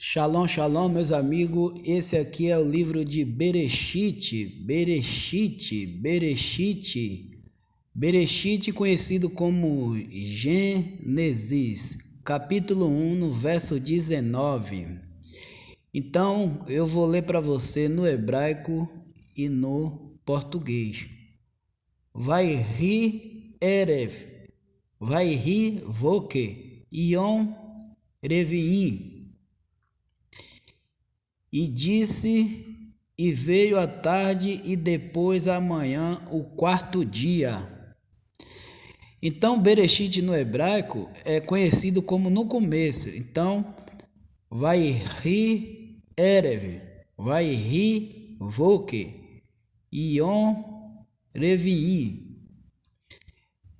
Shalom, shalom, meus amigos. Esse aqui é o livro de Bereshit, conhecido como Gênesis, capítulo 1, no verso 19. Então, eu vou ler para você no hebraico e no português. Vayhi erev, vayhi voke, yom reviim. E disse, e veio a tarde e depois a manhã, o quarto dia. Então, Bereshit no hebraico é conhecido como no começo. Então, Vayhi erev, Vayhi voke, yom reviim.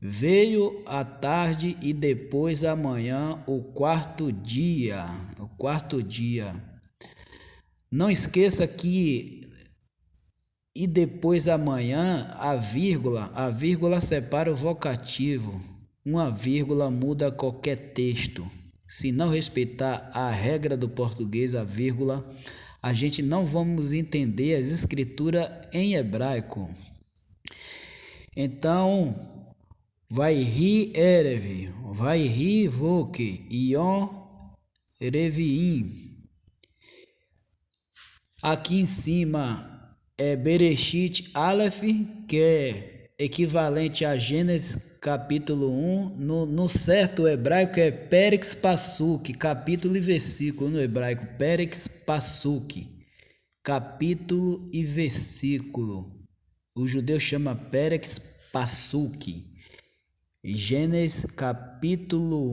Veio a tarde e depois a manhã, o quarto dia. Não esqueça que e depois amanhã a vírgula separa o vocativo. Uma vírgula muda qualquer texto. Se não respeitar a regra do português, a vírgula, a gente não vamos entender as escrituras em hebraico. Então, Vayhi erev, Vayhi voke, yom reviim. Aqui em cima é Bereshit Aleph, que é equivalente a Gênesis capítulo 1. No certo hebraico é Perex Pasuk, capítulo e versículo no hebraico. Perex Pasuk, capítulo e versículo. O judeu chama Perex Pasuk. Gênesis capítulo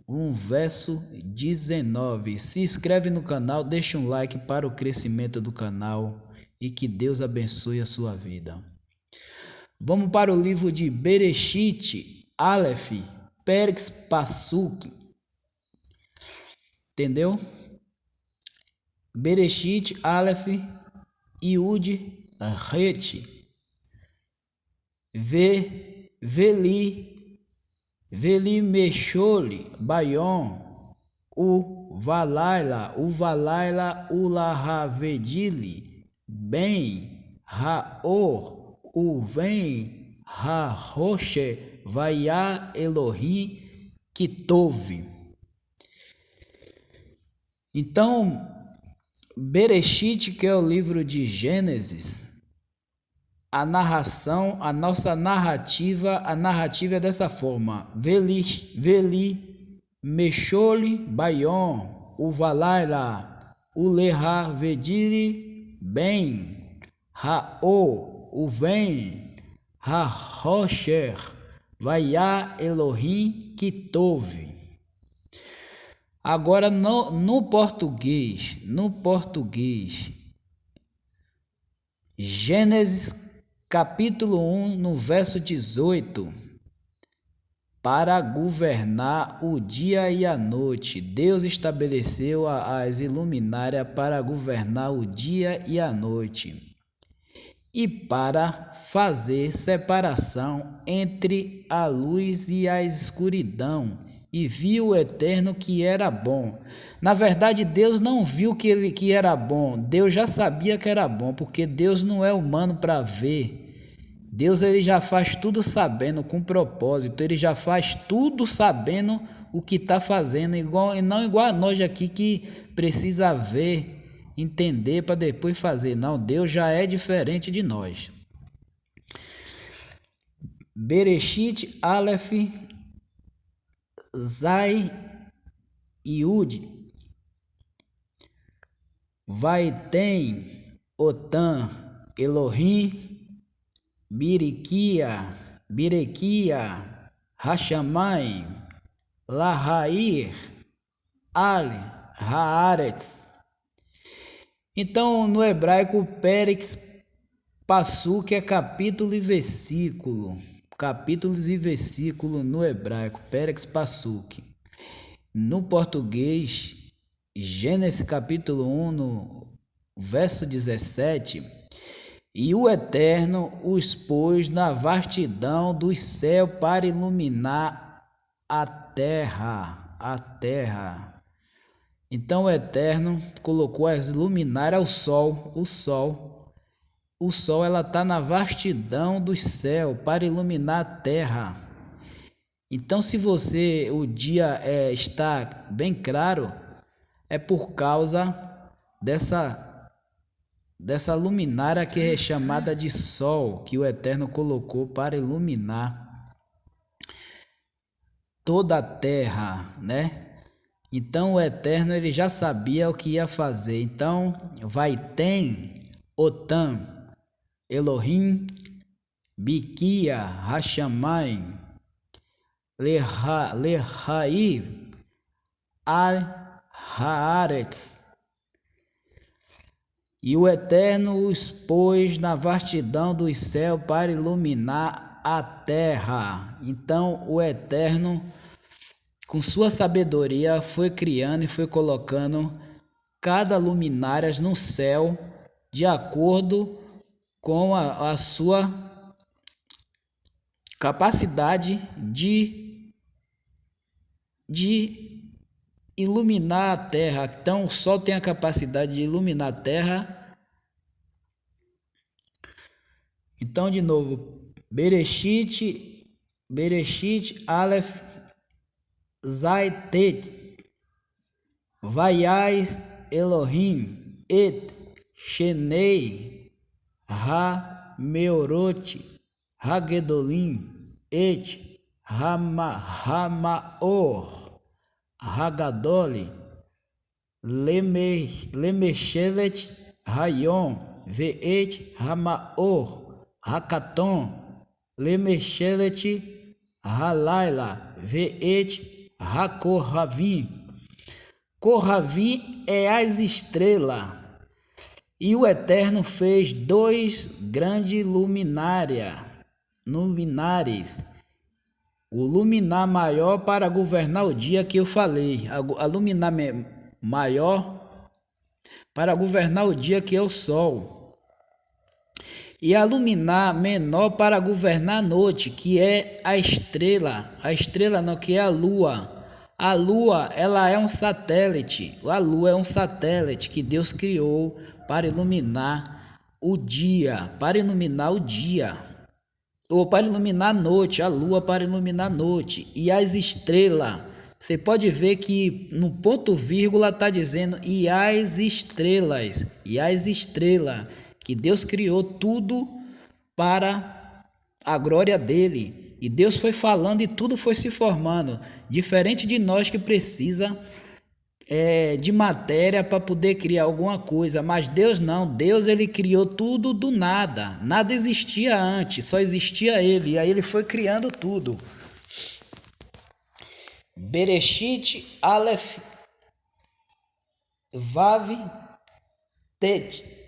1, verso 19. Se inscreve no canal, deixa um like para o crescimento do canal e que Deus abençoe a sua vida. Vamos para o livro de Bereshit Aleph, Perex Pasuk. Entendeu? Bereshit Aleph, Yud Het, Veli Mesholi, Bayon, o Valaila, o Lahavedili, Ben, Raor, o Vem, Roshe, Vaiá Elohim, Kitov. Então, Bereshit, que é o livro de Gênesis, a nossa narrativa é dessa forma. Veli Mesholi, Bayon, o Valaila, o Lehavediri, Ben, Raor, o Vem, Rosher, Vaiá Elohim, Kitov. Agora no português, Gênesis capítulo 1, no verso 18, para governar o dia e a noite. Deus estabeleceu as iluminárias para governar o dia e a noite, e para fazer separação entre a luz e a escuridão. E viu o Eterno que era bom. Na verdade, Deus não viu que era bom. Deus já sabia que era bom, porque Deus não é humano para ver. Deus ele já faz tudo sabendo, com propósito. Ele já faz tudo sabendo o que está fazendo, não igual a nós aqui que precisa ver, entender para depois fazer. Não, Deus já é diferente de nós. Bereshit Aleph Zai Yud, vai tem Otan Elohim Birikia Hashamai Lahair Al Haaretz. Então no hebraico Perex Pasuk é capítulo e versículo. Capítulos e versículo no hebraico, Perex Pasuk. No português, Gênesis capítulo 1, no verso 17. E o Eterno os pôs na vastidão do céu para iluminar a terra. Então o Eterno colocou as luminárias ao sol, o sol ela está na vastidão do céu para iluminar a terra. Então se o dia está bem claro, é por causa dessa luminária que é chamada de sol, que o Eterno colocou para iluminar toda a terra, né? Então o Eterno ele já sabia o que ia fazer. Então vai tem Otam, Elohim, Biquia, Hashamai, Lehai, Al-Haaretz. E o Eterno os pôs na vastidão do céu para iluminar a terra. Então o Eterno, com sua sabedoria, foi criando e foi colocando cada luminárias no céu de acordo com a sua capacidade de iluminar a terra. Então o sol tem a capacidade de iluminar a terra. Então de novo, Bereshit Aleph Zaitet Vayais Elohim et Shenei Ha-Meorot Hagedolim et Hamaor Hagadoli Lemeshelet Rayon Veet Hamaor Hakaton Lemeshelet Halaila Veet Hakoravim. Koravim é as estrelas. E o Eterno fez 2 grandes luminares. O luminar maior para governar o dia que eu falei. A luminar maior para governar o dia que é o sol. E a luminar menor para governar a noite, que é a estrela. A estrela não, que é a lua. A lua, ela é um satélite. A lua é um satélite que Deus criou para iluminar o dia, ou para iluminar a noite, a lua para iluminar a noite. E as estrelas, você pode ver que no ponto vírgula está dizendo e as estrelas, que Deus criou tudo para a glória dele. E Deus foi falando e tudo foi se formando. Diferente de nós que precisa de matéria para poder criar alguma coisa. Mas Deus não. Deus ele criou tudo do nada. Nada existia antes, só existia ele. E aí ele foi criando tudo. Bereshit Aleph Vav Tet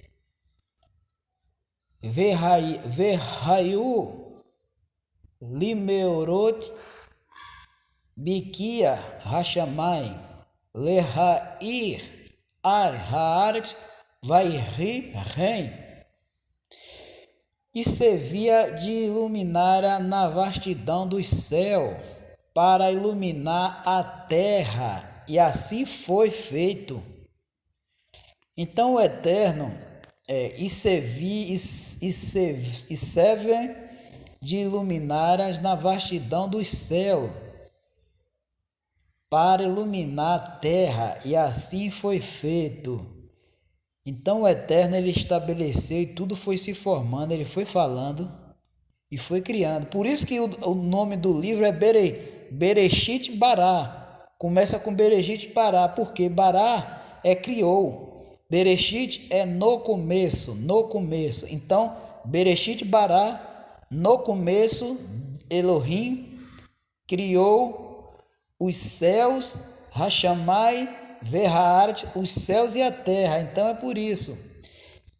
Verrayu Limeorot Biquia Hashamai Lehair Ar-Haaretz Vairi Rem. E servia de iluminária na vastidão do céu para iluminar a terra, e assim foi feito. Então o Eterno serve de iluminárias na vastidão do céu para iluminar a terra, e assim foi feito. Então o Eterno ele estabeleceu e tudo foi se formando, ele foi falando e foi criando. Por isso que o nome do livro é Bereshit Bará. Começa com Bereshit Bará, porque Bará é criou. Bereshit é no começo. Então, Bereshit Bará, no começo, Elohim criou os céus, Hashamai, Verhaaret, os céus e a terra. Então é por isso.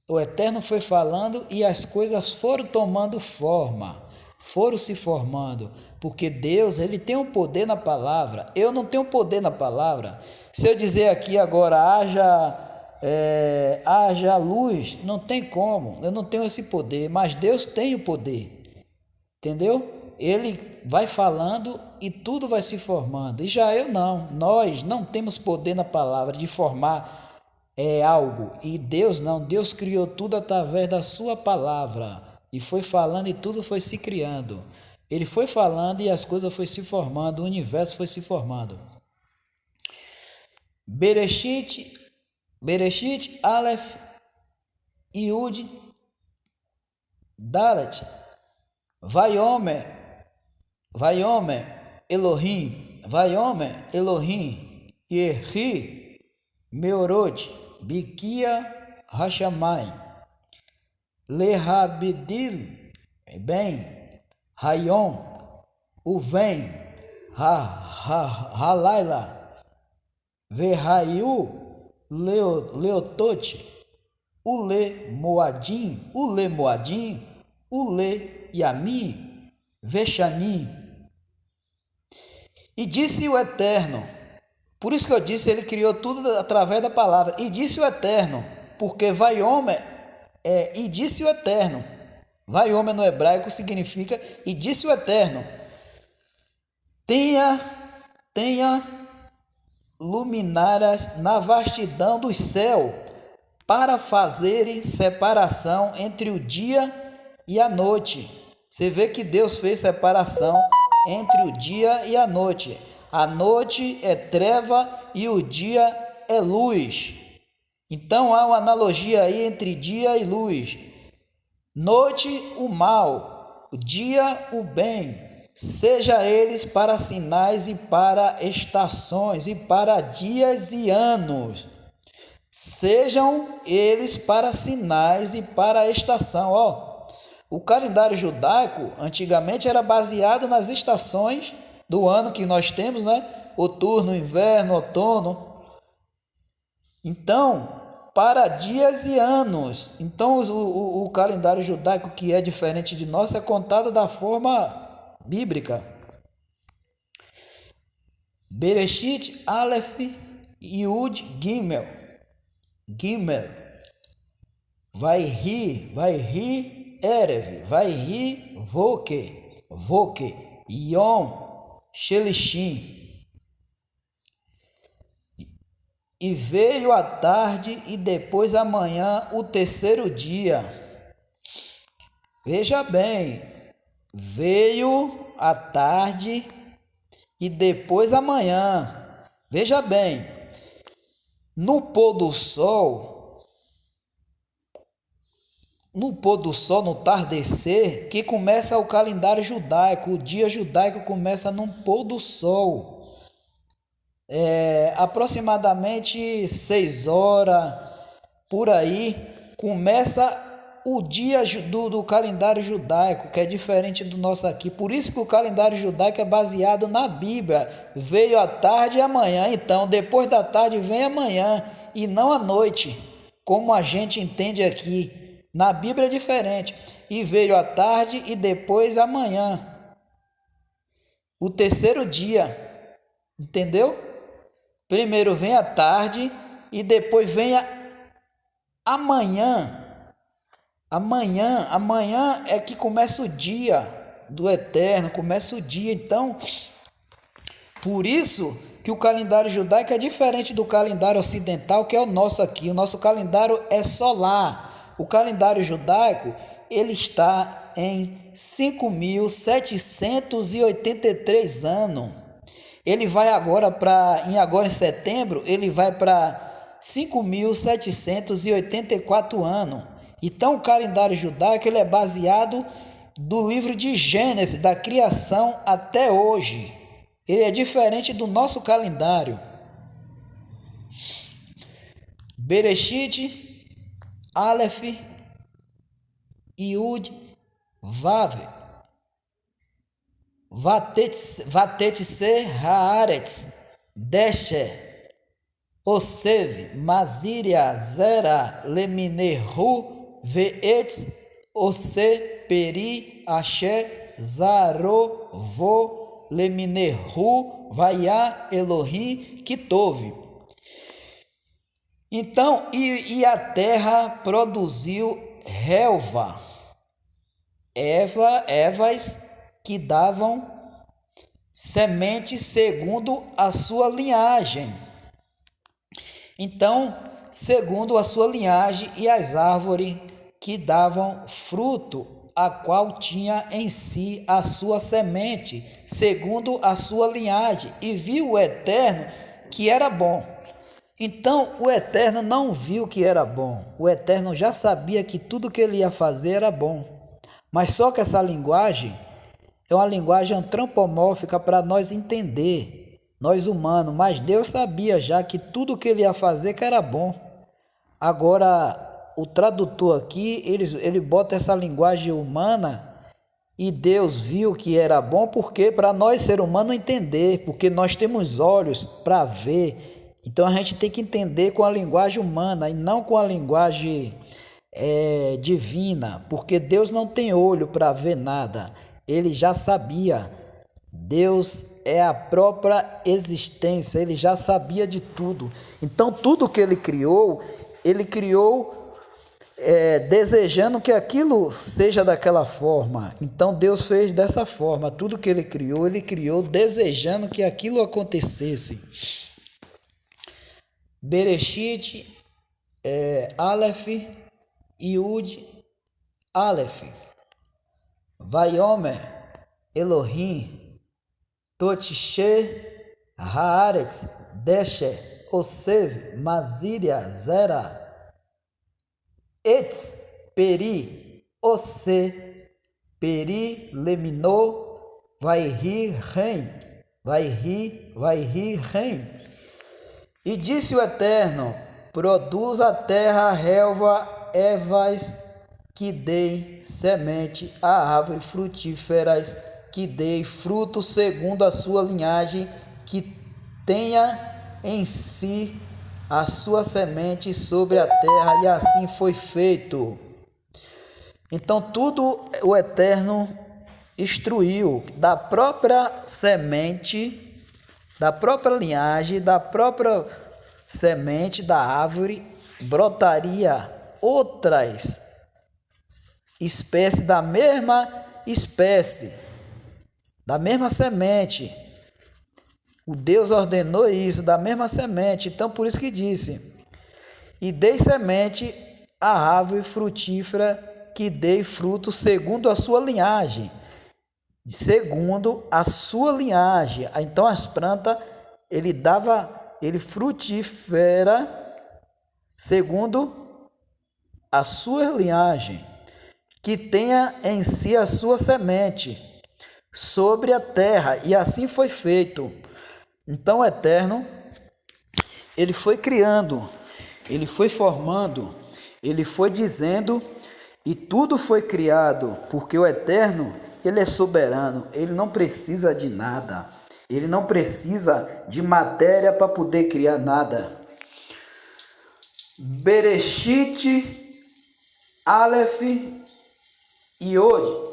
O Eterno foi falando e as coisas foram tomando forma, foram se formando, porque Deus ele tem um poder na palavra. Eu não tenho poder na palavra. Se eu dizer aqui agora haja luz, não tem como. Eu não tenho esse poder, mas Deus tem o poder. Entendeu? ele vai falando e tudo vai se formando. Israel não, nós não temos poder na palavra de formar algo. E Deus não, Deus criou tudo através da sua palavra. E foi falando e tudo foi se criando. Ele foi falando e as coisas foi se formando, o universo foi se formando. Bereshit, Aleph, Yud, Dalet, Vaiomer, Elohim, Yehi, Meorot, Bikia, Hashamai, Lehabidil, Ben, Rayon, Uven, Halaila, Verraiu, Leotote, Ule Moadim, Ule Yami, Vexani. E disse o Eterno, por isso que eu disse, ele criou tudo através da palavra. E disse o Eterno, porque Vaiomer e disse o Eterno. Vaiomer no hebraico significa e disse o Eterno. Tenha luminárias na vastidão do céu, para fazerem separação entre o dia e a noite. Você vê que Deus fez separação entre o dia e a noite. A noite é treva e o dia é luz. Então há uma analogia aí entre dia e luz. Noite, o mal, o dia, o bem. Seja eles para sinais e para estações e para dias e anos. Sejam eles para sinais e para estação. O calendário judaico antigamente era baseado nas estações do ano que nós temos, né? Outono, inverno, outono. Então, para dias e anos. Então, o calendário judaico, que é diferente de nós, é contado da forma bíblica. Bereshit, Aleph, Yud, Gimel. Vai rir, Erev, vai rir, Voke, Yom, Shelishim. E veio a tarde e depois a manhã o terceiro dia. Veja bem, veio a tarde e depois a manhã. Veja bem, no pôr do sol, no tardecer, que começa o calendário judaico, o dia judaico começa no pôr do sol. Aproximadamente 6 horas, por aí, começa o dia do calendário judaico, que é diferente do nosso aqui. Por isso que o calendário judaico é baseado na Bíblia. Veio a tarde e amanhã. Então, depois da tarde vem amanhã e não a noite, como a gente entende aqui. Na Bíblia é diferente. E veio a tarde e depois amanhã. O terceiro dia. Entendeu? Primeiro vem a tarde e depois vem amanhã. Amanhã é que começa o dia do Eterno, começa o dia. Então, por isso que o calendário judaico é diferente do calendário ocidental, que é o nosso aqui. O nosso calendário é solar. O calendário judaico, ele está em 5.783 anos. Ele vai agora em setembro, ele vai para 5.784 anos. Então, o calendário judaico ele é baseado do livro de Gênesis, da criação até hoje. Ele é diferente do nosso calendário. Bereshit, Aleph, Yud, Vav, Vatetse, Haaretz, Desher, Osev, Maziria, Zera, Leminehu, Veetz, Ose, Peri, Asher, Zaro, Vo, Leminehu, Vaiá, Elohim, Kitove. Então, e a terra produziu relva, Evas, que davam semente segundo a sua linhagem. Então, segundo a sua linhagem, e as árvores que davam fruto, a qual tinha em si a sua semente, segundo a sua linhagem, e viu o Eterno que era bom. Então, o Eterno não viu que era bom. O Eterno já sabia que tudo que ele ia fazer era bom. Mas só que essa linguagem é uma linguagem antropomórfica para nós entender, nós humanos. Mas Deus sabia já que tudo que ele ia fazer que era bom. Agora, o tradutor aqui, ele bota essa linguagem humana e Deus viu que era bom porque para nós, ser humano, entender, porque nós temos olhos para ver. Então, a gente tem que entender com a linguagem humana e não com a linguagem divina, porque Deus não tem olho para ver nada. Ele já sabia. Deus é a própria existência, ele já sabia de tudo. Então, tudo que ele criou desejando que aquilo seja daquela forma. Então Deus fez dessa forma. Tudo que ele criou desejando que aquilo acontecesse. Bereshit, Aleph, Yud, Aleph. Vayomer, Elohim, Totishe, Haaretz, Deshe, Osev, Maziria, Zera, Etz, Peri, Ose, Peri, Leminou, Vaihi, Ren, Vaihi, Ren. E disse o Eterno: produz a terra relva, ervas, que dei semente, a árvore frutíferas, que dei fruto segundo a sua linhagem, que tenha em si a sua semente sobre a terra, e assim foi feito. Então tudo o Eterno instruiu, da própria semente, da própria linhagem, da própria semente da árvore, brotaria outras espécies da mesma espécie, da mesma semente. O Deus ordenou isso, da mesma semente. Então, por isso que disse: e dei semente à árvore frutífera, que dei fruto segundo a sua linhagem. Segundo a sua linhagem. Então, as plantas, ele frutífera segundo a sua linhagem, que tenha em si a sua semente sobre a terra, e assim foi feito. Então o Eterno, ele foi criando, ele foi formando, ele foi dizendo, e tudo foi criado, porque o Eterno, ele é soberano, ele não precisa de nada, ele não precisa de matéria para poder criar nada. Bereshit, Aleph, Yod.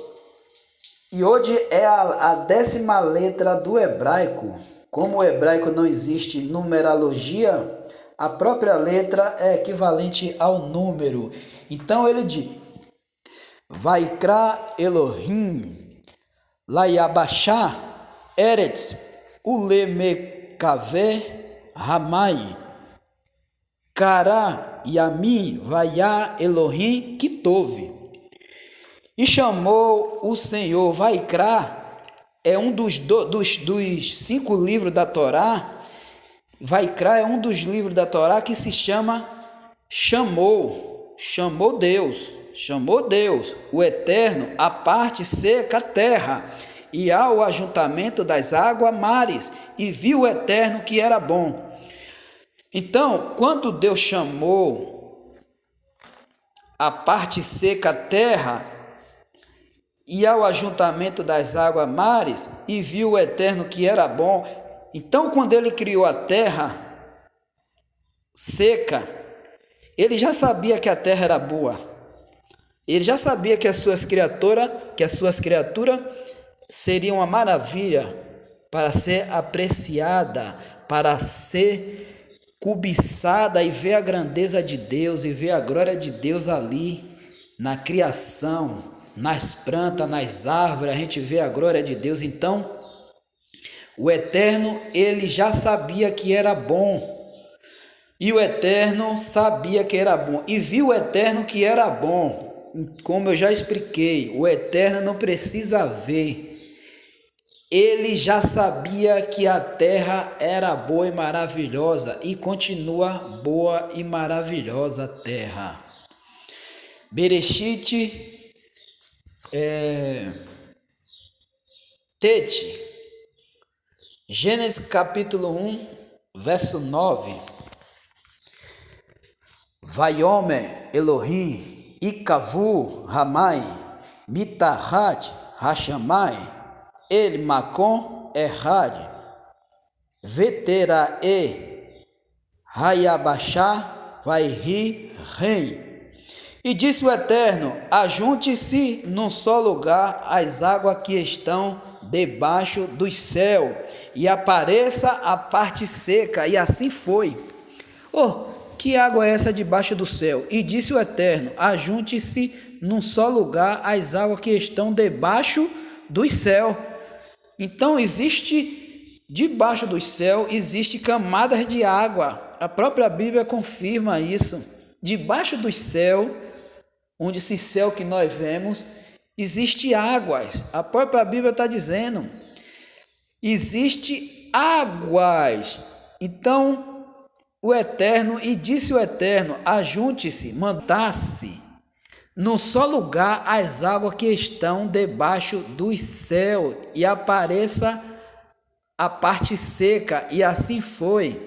Yod é a 10ª letra do hebraico. Como o hebraico não existe numerologia, a própria letra é equivalente ao número. Então ele diz: Vaikra Elohim, Layabashá, Eretz, Ulemekave, Ramai, Kara, Yami, Vaiá Elohim, Kitove. E chamou o Senhor. Vaikra é um dos 5 livros da Torá. Vaikra é um dos livros da Torá que se chama chamou Deus, o Eterno, a parte seca, a terra, e ao ajuntamento das águas, mares, e viu o Eterno que era bom. Então, quando Deus chamou a parte seca, a terra, e ao ajuntamento das águas, mares, e viu o Eterno que era bom. Então, quando ele criou a terra seca, ele já sabia que a terra era boa. Ele já sabia que as suas criaturas seriam uma maravilha para ser apreciada, para ser cobiçada, e ver a grandeza de Deus e ver a glória de Deus ali na criação, nas plantas, nas árvores, a gente vê a glória de Deus. Então, o Eterno, ele já sabia que era bom. E o Eterno sabia que era bom. E viu o Eterno que era bom. Como eu já expliquei, o Eterno não precisa ver. Ele já sabia que a terra era boa e maravilhosa. E continua boa e maravilhosa a terra. Bereshit Tete. Gênesis capítulo 1, verso 9. Vaiomer Elohim Ikavu Ramai Mitahat Hashamai El Makom Errad Veterae Hayabashá Vaihi Rei. E disse o Eterno: ajunte-se num só lugar as águas que estão debaixo do céu, e apareça a parte seca. E assim foi. Que água é essa debaixo do céu? E disse o Eterno: ajunte-se num só lugar as águas que estão debaixo do céu. Então existe debaixo do céu, existe camadas de água. A própria Bíblia confirma isso. Debaixo do céu, onde esse céu que nós vemos, existe águas. A própria Bíblia está dizendo, existe águas. Então o Eterno, e disse o Eterno: ajunte-se, mandasse num só lugar as águas que estão debaixo do céu, e apareça a parte seca. E assim foi.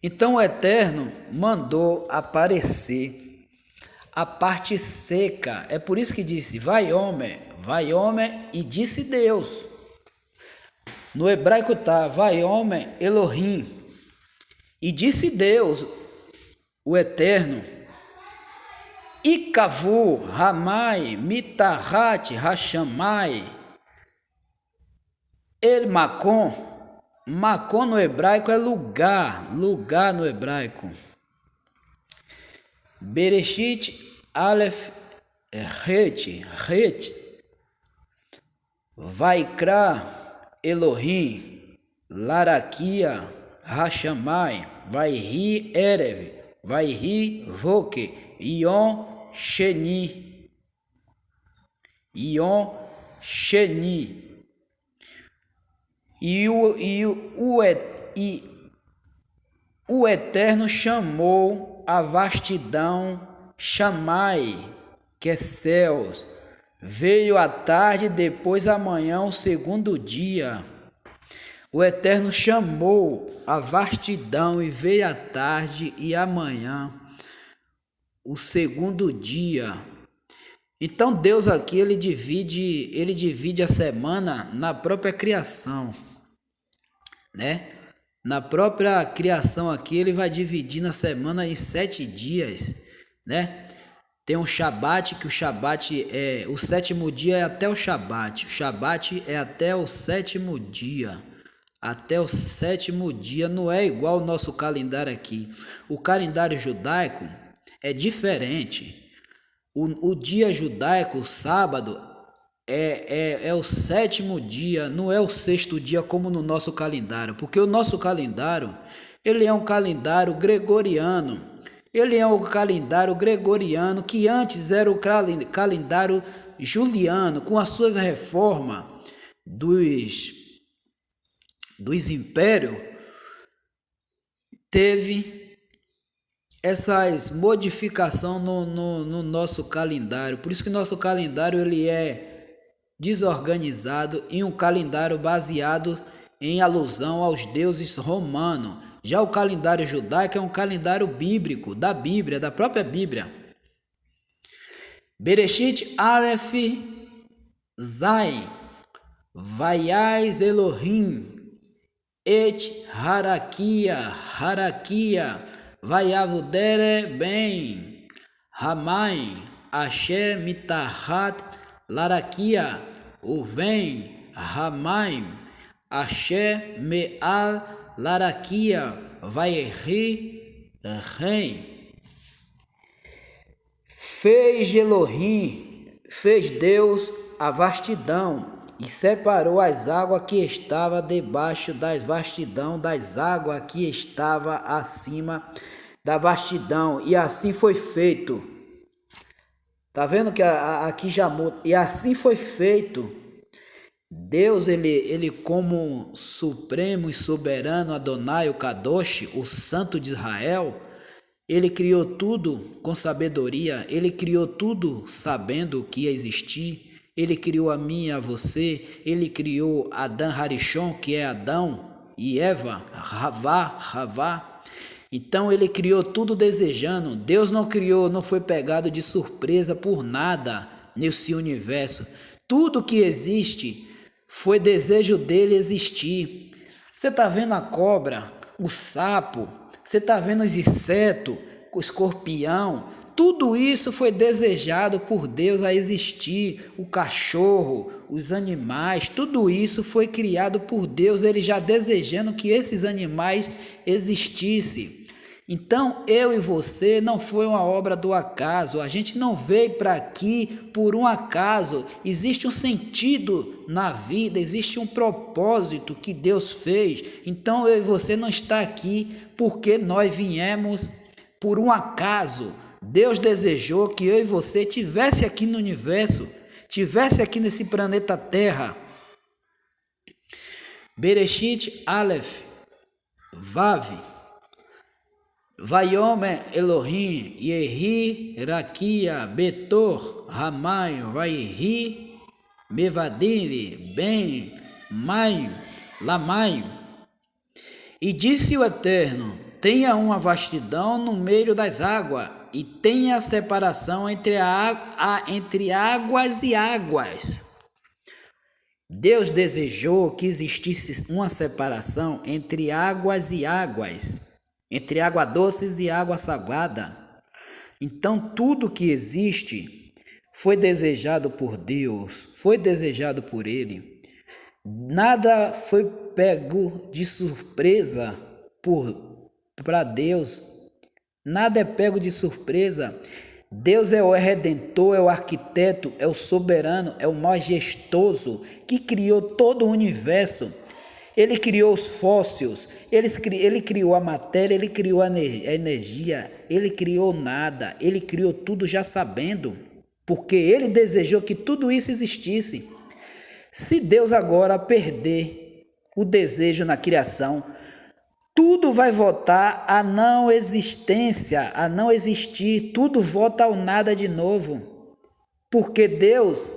Então o Eterno mandou aparecer a parte seca. É por isso que disse: vai homem, e disse Deus. No hebraico está: vai homem Elohim. E disse Deus, o Eterno: Ikavu Ramai Mitahat Hashamai El Makom. Makom no hebraico é lugar no hebraico. Bereshit Aleph Het Vaikra Elohim Larakia Hashamai Vaihi Erev Vaihi Voke Ion Sheni. E o Eterno chamou a vastidão Chamai, que é céus. Veio a tarde, depois a manhã, o segundo dia. O Eterno chamou a vastidão, e veio a tarde e a manhã, o segundo dia. Então Deus aqui, ele divide a semana na própria criação, né? Na própria criação aqui, ele vai dividir na semana em 7 dias, né? Tem um Shabat, que o Shabat é o sétimo dia, é até o Shabat. O Shabat é até o sétimo dia. Até o sétimo dia, não é igual o nosso calendário aqui. O calendário judaico é diferente. O dia judaico, o sábado, é o sétimo dia, não é o sexto dia como no nosso calendário. Porque o nosso calendário, ele é um calendário gregoriano. Ele é um calendário gregoriano que antes era o calendário juliano, com as suas reformas dos impérios, teve essas modificações no nosso calendário. Por isso que nosso calendário ele é desorganizado, em um calendário baseado em alusão aos deuses romanos. Já o calendário judaico é um calendário bíblico, da Bíblia, da própria Bíblia. Bereshit Aleph Zai Vaiais Elohim Et Harakia Vaiavudere Ben Ramai Asher Mitahat Larakia Uven Ramai Asher Meal Larakia Vaihi Rei. Fez Elohim fez Deus a vastidão e separou as águas que estavam debaixo da vastidão das águas que estava acima da vastidão, e assim foi feito. Tá vendo que aqui já muda? E assim foi feito. Deus, ele como supremo e soberano Adonai, o Kadosh, o Santo de Israel, ele criou tudo com sabedoria, ele criou tudo sabendo que ia existir, ele criou a mim e a você, ele criou Adão Harishon, que é Adão, e Eva, Havá. Então ele criou tudo desejando. Deus não criou, não foi pegado de surpresa por nada nesse universo. Tudo que existe foi desejo dele existir. Você está vendo a cobra, o sapo, você está vendo os insetos, o escorpião, tudo isso foi desejado por Deus a existir. O cachorro, os animais, tudo isso foi criado por Deus, ele já desejando que esses animais existissem. Então, eu e você não foi uma obra do acaso, a gente não veio para aqui por um acaso, existe um sentido na vida, existe um propósito que Deus fez. Então, eu e você não está aqui porque nós viemos por um acaso. Deus desejou que eu e você tivesse aqui no universo, tivesse aqui nesse planeta Terra. Bereshit Aleph Vav Vayomer Elohim Yehi Rakia Betor Ramai Vaihi Mevadiri Ben Maio Lamaio. E disse o Eterno: tenha uma vastidão no meio das águas, e tenha separação entre águas e águas. Deus desejou que existisse uma separação entre águas e águas, entre água doces e água salgada. Então tudo que existe foi desejado por Deus, foi desejado por Ele. Nada foi pego de surpresa para Deus. Nada é pego de surpresa. Deus é o Redentor, é o arquiteto, é o soberano, é o majestoso que criou todo o universo. Ele criou os fósseis, ele criou a matéria, ele criou a energia, ele criou nada, ele criou tudo já sabendo, porque ele desejou que tudo isso existisse. Se Deus agora perder o desejo na criação, tudo vai voltar à não existência, a não existir, tudo volta ao nada de novo. Porque Deus,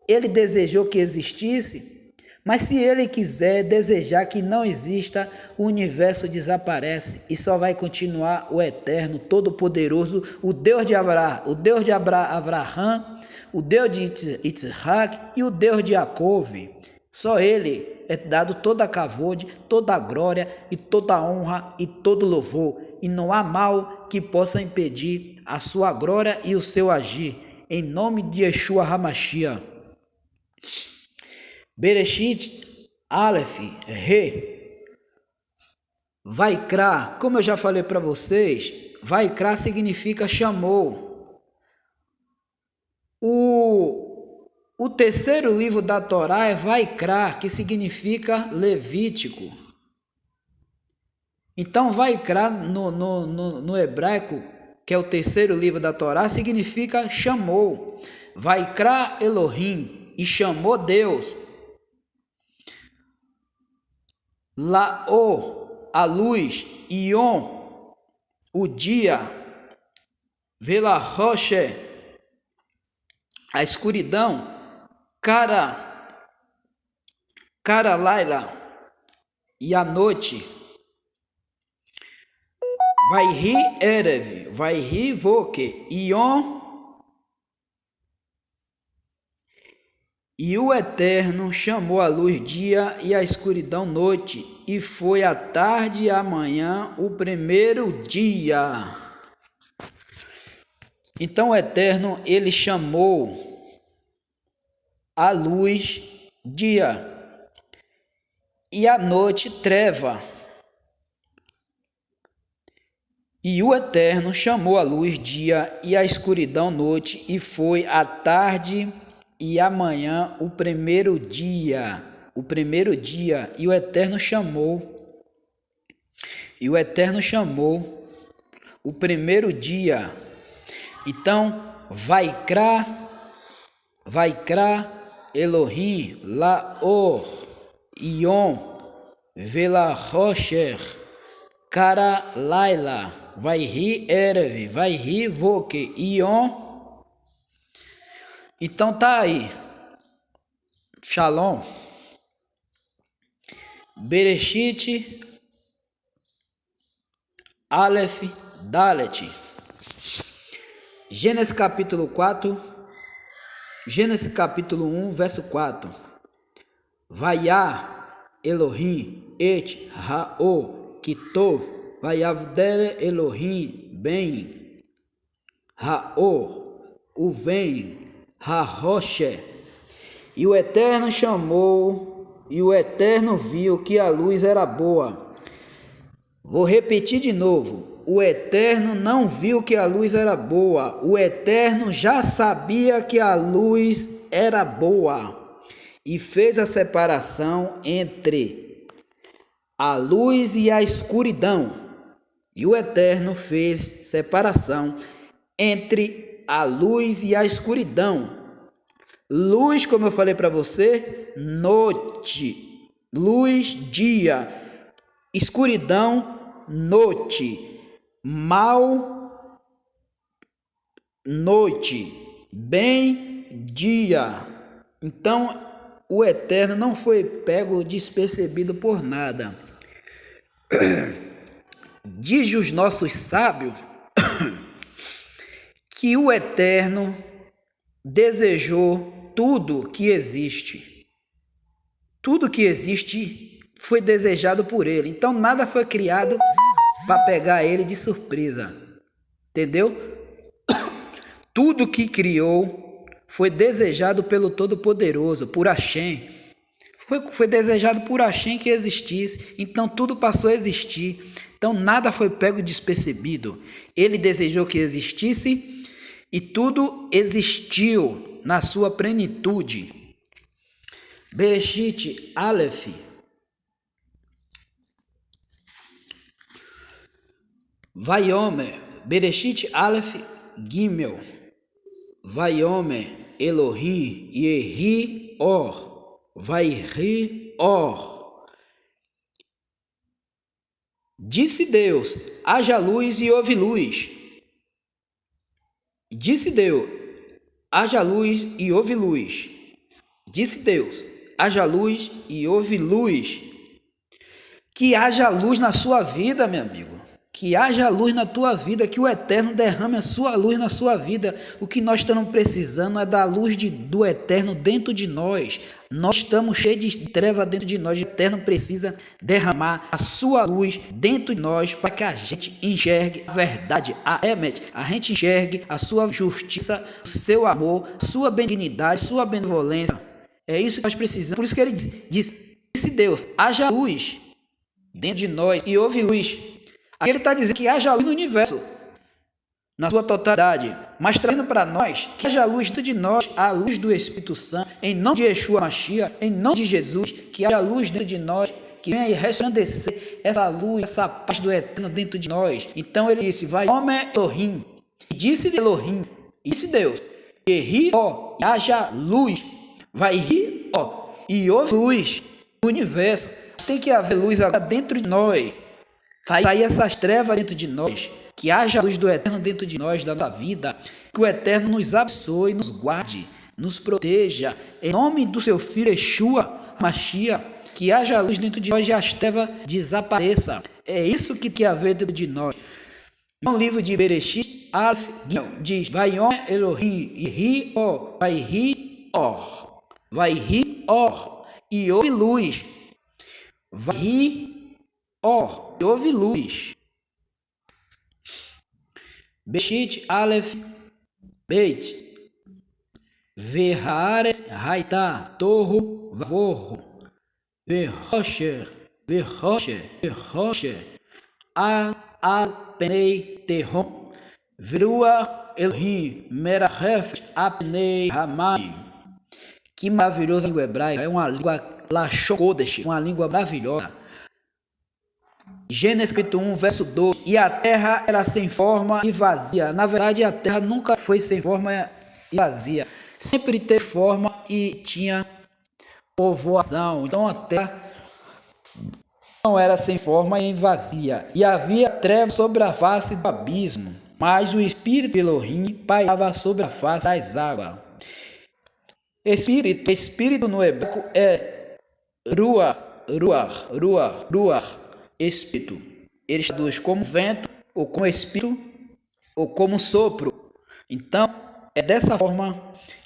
ele desejou que existisse, mas se ele quiser desejar que não exista, o universo desaparece e só vai continuar o eterno, todo-poderoso, o Deus de Abraão, o Deus de Abraham, o Deus de Isaac e o Deus de Jacob. Só ele é dado toda a kavod, toda a glória e toda a honra e todo louvor, e não há mal que possa impedir a sua glória e o seu agir, em nome de Yeshua HaMashiach. Bereshit Aleph Re Vaikra, como eu já falei para vocês, Vaikra significa chamou. O terceiro livro da Torá é Vaikra, que significa Levítico. Então Vaikra no hebraico, que é o terceiro livro da Torá, significa chamou. Vaikra Elohim, e chamou Deus. Laô, a luz, Ion, o dia, Vela Roche, a escuridão, Cara Laila, e a noite. Vaihi Erev, Vaihi Voke, Ion, e o Eterno chamou a luz dia e a escuridão noite, e foi a tarde e a manhã o primeiro dia. Então o Eterno, ele chamou a luz dia e a noite treva. E o Eterno chamou a luz dia e a escuridão noite, e foi a tarde e a manhã o primeiro dia. E o Eterno chamou o primeiro dia. Então, Vaikra Elohim Laor Yom Velachosher Kara Laila Vaihi Erev Vaihi Voke Yom. Então tá aí. Shalom. Bereshit Aleph Dalet. Gênesis capítulo 1, verso 4. Vaiá Elohim et Ha'o Kitov Vaiavdele Elohim ben Ha'o Uven Ha'Roche. E o Eterno chamou, e o Eterno viu que a luz era boa. Vou repetir de novo. O Eterno não viu que a luz era boa. O Eterno já sabia que a luz era boa. E fez a separação entre a luz e a escuridão. E o Eterno fez separação entre a luz e a escuridão. Luz, como eu falei para você, noite. Luz, dia. Escuridão, noite. Mal, noite. Bem, dia. Então, o Eterno não foi pego despercebido por nada. Diz os nossos sábios que o Eterno desejou tudo que existe. Tudo que existe foi desejado por ele. Então nada foi criado para pegar ele de surpresa. Entendeu? Tudo que criou foi desejado pelo Todo-Poderoso, por Hashem. Foi desejado por Hashem que existisse. Então tudo passou a existir. Então nada foi pego despercebido. Ele desejou que existisse e tudo existiu na sua plenitude. Bereshit Aleph. Vaiomer. Bereshit Aleph Gimel. Vaiomer Elohim Yehi Or. Vaihi Or. Disse Deus, haja luz e houve luz. Disse Deus, haja luz e houve luz. Disse Deus, haja luz e houve luz. Que haja luz na sua vida, meu amigo. Que haja luz na tua vida, que o Eterno derrame a sua luz na sua vida. O que nós estamos precisando é da luz do Eterno dentro de nós. Nós estamos cheios de treva dentro de nós. O Eterno precisa derramar a sua luz dentro de nós para que a gente enxergue a verdade, a Emet, a gente enxergue a sua justiça, o seu amor, a sua benignidade, a sua benevolência. É isso que nós precisamos. Por isso que ele disse Deus, haja luz dentro de nós e houve luz. Aqui ele está dizendo que haja luz no universo, na sua totalidade, mas trazendo para nós que haja luz dentro de nós, a luz do Espírito Santo, em nome de Yeshua Mashiach, em nome de Jesus, que haja luz dentro de nós, que venha resplandecer essa luz, essa paz do Eterno dentro de nós. Então ele disse, vai, homem Elohim, e disse Elohim, e disse Deus, e ri, ó, e haja luz, vai rir, ó, e houve luz no universo. Tem que haver luz agora dentro de nós. Sair essas trevas dentro de nós, que haja a luz do Eterno dentro de nós, da nossa vida, que o Eterno nos abençoe, nos guarde, nos proteja, em nome do seu Filho Yeshua Mashiach, que haja a luz dentro de nós e as trevas desapareçam. É isso que tem a ver dentro de nós. No livro de Bereshit, Aleph, diz, Vaiom Elohim, Ri Or, vai ri Or, vai ri Or, e houve luz, vai ri Or, e houve luz. Bereshit Aleph Beit Verhares Haita Torro Vorro Verrocher A Alpenei Terron, Virua Elohim, Merahef Apnei Ramai. Que maravilhosa língua hebraica, é uma língua Lashon Kodesh, uma língua maravilhosa. Gênesis 1, verso 2. E a terra era sem forma e vazia. Na verdade, a terra nunca foi sem forma e vazia. Sempre teve forma e tinha povoação. Então a terra não era sem forma e vazia. E havia trevas sobre a face do abismo. Mas o Espírito de Elohim pairava sobre a face das águas. Espírito no hebraico é ruach, espírito. Ele traduz como vento, ou como espírito, ou como sopro. Então, é dessa forma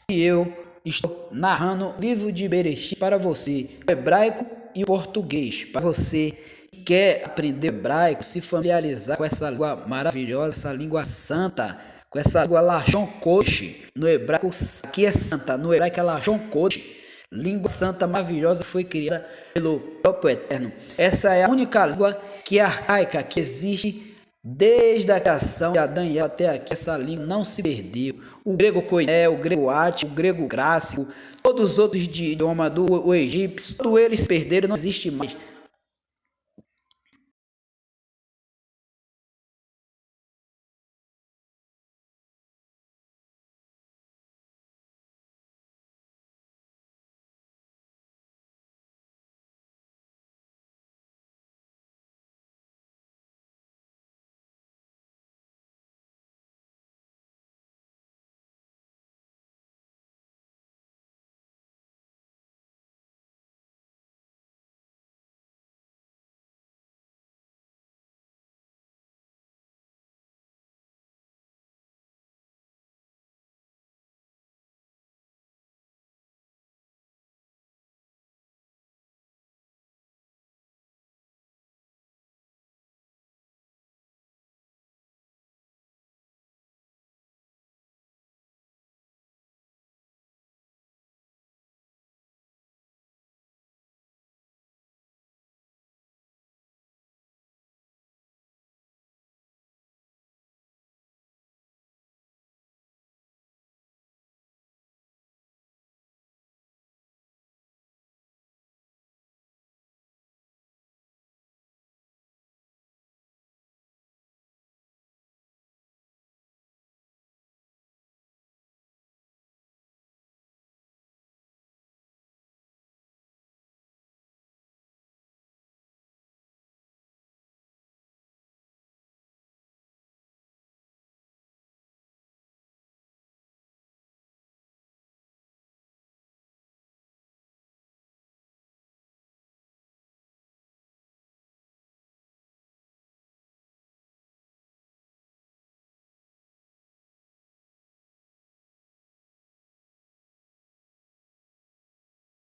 que eu estou narrando o livro de Bereshit para você, o hebraico e o português. Para você que quer aprender hebraico, se familiarizar com essa língua maravilhosa, essa língua santa, com essa língua Lashon Kodesh. No hebraico aqui é santa, no hebraico é Lashon Kodesh. Língua santa maravilhosa foi criada pelo próprio Eterno. Essa é a única língua que é arcaica, que existe desde a criação de Adão e Eva até aqui. Essa língua não se perdeu. O grego koiné, o grego ático, o grego clássico, todos os outros idiomas do egípcio, todos eles perderam, não existe mais.